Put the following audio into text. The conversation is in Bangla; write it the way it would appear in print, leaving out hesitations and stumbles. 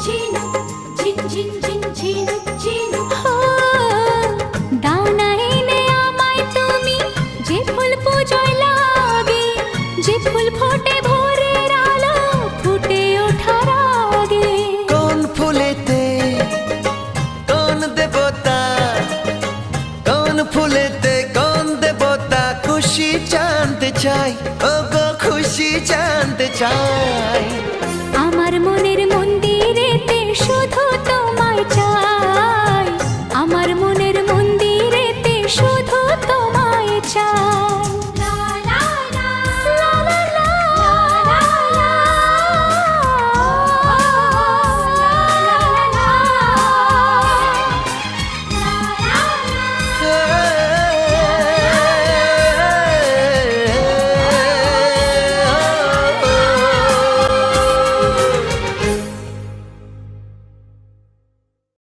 ঝিনুক ঝিন ঝিন ঝিনুক ঝিনুক। দাও না এনে আমায় তুমি যে ফুল পূজোয় লাগে, যে ফুল ফোটে ভোরের আলো ফুটে ওঠার আগে। কোন ফুলেতে কোন দেবতা, কোন ফুলেতে কোন দেবতা খুশি জানতে চাই, ও গো খুশি জানতে চাই।